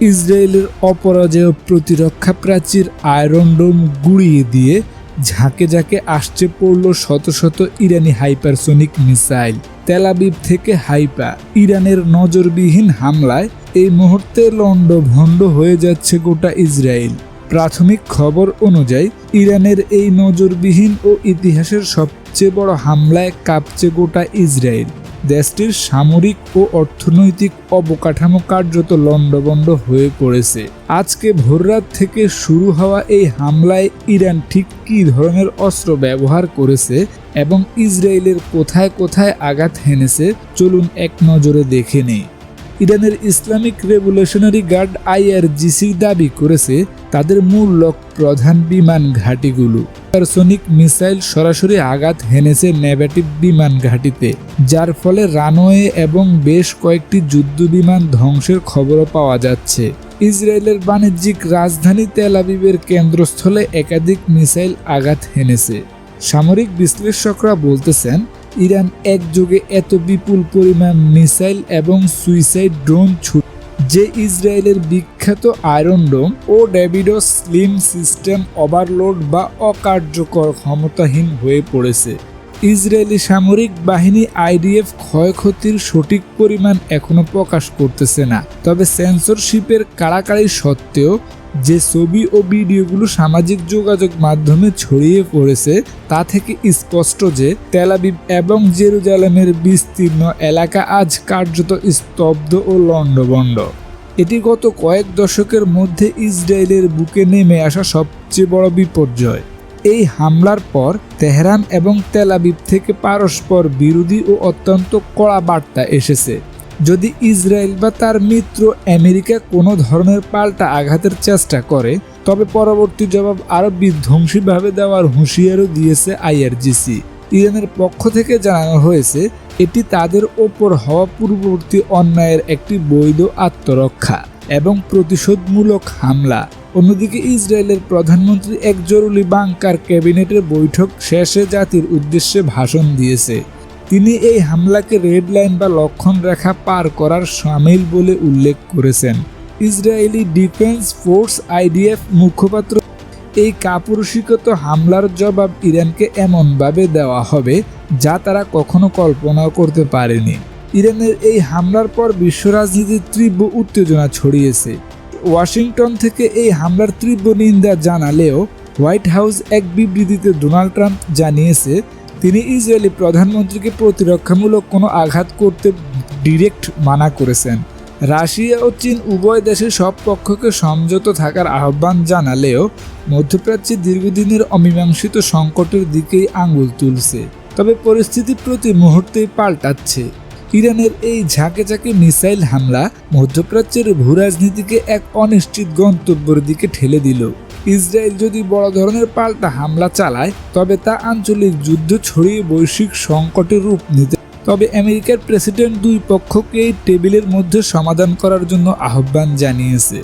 ইসরায়েলের অপরাজেয় প্রতিরক্ষা প্রাচীর আয়রন ডোম গুঁড়িয়ে দিয়ে ঝাঁকে ঝাঁকে আসছে পড়ল শত শত ইরানি হাইপারসোনিক মিসাইল। তেল আবিব থেকে হাইফা ইরানের নজরবিহীন হামলায় এই মুহূর্তে লণ্ডভণ্ড হয়ে যাচ্ছে গোটা ইসরায়েল। প্রাথমিক খবর অনুযায়ী ইরানের এই নজরবিহীন ও ইতিহাসের সবচেয়ে বড় হামলায় কাঁপছে গোটা ইসরায়েল। দেশটির সামরিক ও অর্থনৈতিক অবকাঠামো কার্যত লণ্ডভণ্ড হয়ে পড়েছে। আজকে ভোররাত থেকে শুরু হওয়া এই হামলায় ইরান ঠিক কী ধরনের অস্ত্র ব্যবহার করেছে এবং ইসরায়েলের কোথায় কোথায় আঘাত হেনেছে চলুন এক নজরে দেখে নেই। ইরানের ইসলামিক রেভলিউশনারি গার্ড IRGC দাবি করেছে তাদের মূল লক্ষ্য প্রধান বিমান ঘাঁটিগুলো। হাইপারসোনিক মিসাইল সরাসরি আঘাত হেনেছে নেভেটিভ বিমান ঘাঁটিতে, যার ফলে রানওয়ে এবং বেশ কয়েকটি যুদ্ধ বিমান ধ্বংসের খবরও পাওয়া যাচ্ছে। ইসরায়েলের বাণিজ্যিক রাজধানী তেল আবিবের কেন্দ্রস্থলে একাধিক মিসাইল আঘাত হেনেছে। সামরিক বিশ্লেষকরা বলতেছেন ইরান একযোগে এত বিপুল পরিমাণ মিসাইল এবং সুইসাইড ড্রোন যে ইসরায়েলের বিখ্যাত আয়রন ডোম ও ডেভিডস স্লিম সিস্টেম ওভারলোড বা অকার্যকর ক্ষমতাহীন হয়ে পড়েছে। ইসরায়েলি সামরিক বাহিনী IDF ক্ষয়ক্ষতির সঠিক পরিমাণ এখনো প্রকাশ করতেছে না, তবে সেন্সরশিপের কাড়াকাড়ি সত্ত্বেও যে ছবি ও ভিডিওগুলো সামাজিক যোগাযোগ মাধ্যমে ছড়িয়ে পড়েছে তা থেকে স্পষ্ট যে তেল আবিব এবং জেরুজালেমের বিস্তীর্ণ এলাকা আজ কার্যত স্তব্ধ ও লণ্ডভণ্ড। এটি গত কয়েক দশকের মধ্যে ইসরায়েলের বুকে নেমে আসা সবচেয়ে বড় বিপর্যয়। এই হামলার পর তেহরান এবং তেল আবিব থেকে পারস্পর বিরোধী ও অত্যন্ত কড়া বার্তা এসেছে। যদি ইসরায়েল বা তার মিত্র আমেরিকা কোনো ধরনের পাল্টা আঘাতের চেষ্টা করে তবে পরবর্তী জবাব আরও বিধ্বংসীভাবে দেওয়ার হুঁশিয়ারও দিয়েছে IRGC। ইরানের পক্ষ থেকে জানানো হয়েছে এটি তাদের ওপর হওয়া পূর্ববর্তী অন্যায়ের একটি বৈধ আত্মরক্ষা এবং প্রতিশোধমূলক হামলা। অন্যদিকে ইসরায়েলের প্রধানমন্ত্রী এক জরুরি বাংকার ক্যাবিনেটের বৈঠক শেষে জাতির উদ্দেশ্যে ভাষণ দিয়েছে। তিনি এই হামলাকে রেড লাইন বা লক্ষণ রেখা পার করার শামিল বলে উল্লেখ করেছেন। ইসরায়েলি ডিফেন্স ফোর্স IDF মুখপাত্র এই কাপুরুষিকত হামলার জবাব ইরানকে এমনভাবে দেওয়া হবে যা তারা কখনো কল্পনাও করতে পারেনি। ইরানের এই হামলার পর বিশ্ব রাজনীতির তীব্র উত্তেজনা ছড়িয়েছে। ওয়াশিংটন থেকে এই হামলার তীব্র নিন্দা জানালেও হোয়াইট হাউস এক বিবৃতিতে ডোনাল্ড ট্রাম্প জানিয়েছে তিনি ইসরায়েলি প্রধানমন্ত্রীকে প্রতিরক্ষামূলক কোনো আঘাত করতে ডিরেক্ট মানা করেছেন। রাশিয়া ও চীন উভয় দেশে সব পক্ষকে সমঝোতা থাকার আহ্বান জানালেও মধ্যপ্রাচ্যে দীর্ঘদিনের অমীমাংসিত সংকটের দিকেই আঙুল তুলছে। তবে পরিস্থিতি প্রতি মুহূর্তেই পাল্টাচ্ছে। ইরানের এই ঝাঁকে ঝাঁকে মিসাইল হামলা মধ্যপ্রাচ্যের ভূরাজনীতিকে এক অনিশ্চিত গন্তব্যের দিকে ঠেলে দিল। ইসরায়েল যদি বড় ধরনের পাল্টা হামলা চালায় তবে তা আঞ্চলিক যুদ্ধ ছড়িয়ে বৈশ্বিক সংকটের রূপ নিতে। তবে আমেরিকার প্রেসিডেন্ট দুই পক্ষকে এই টেবিলের মধ্যে সমাধান করার জন্য আহ্বান জানিয়েছে।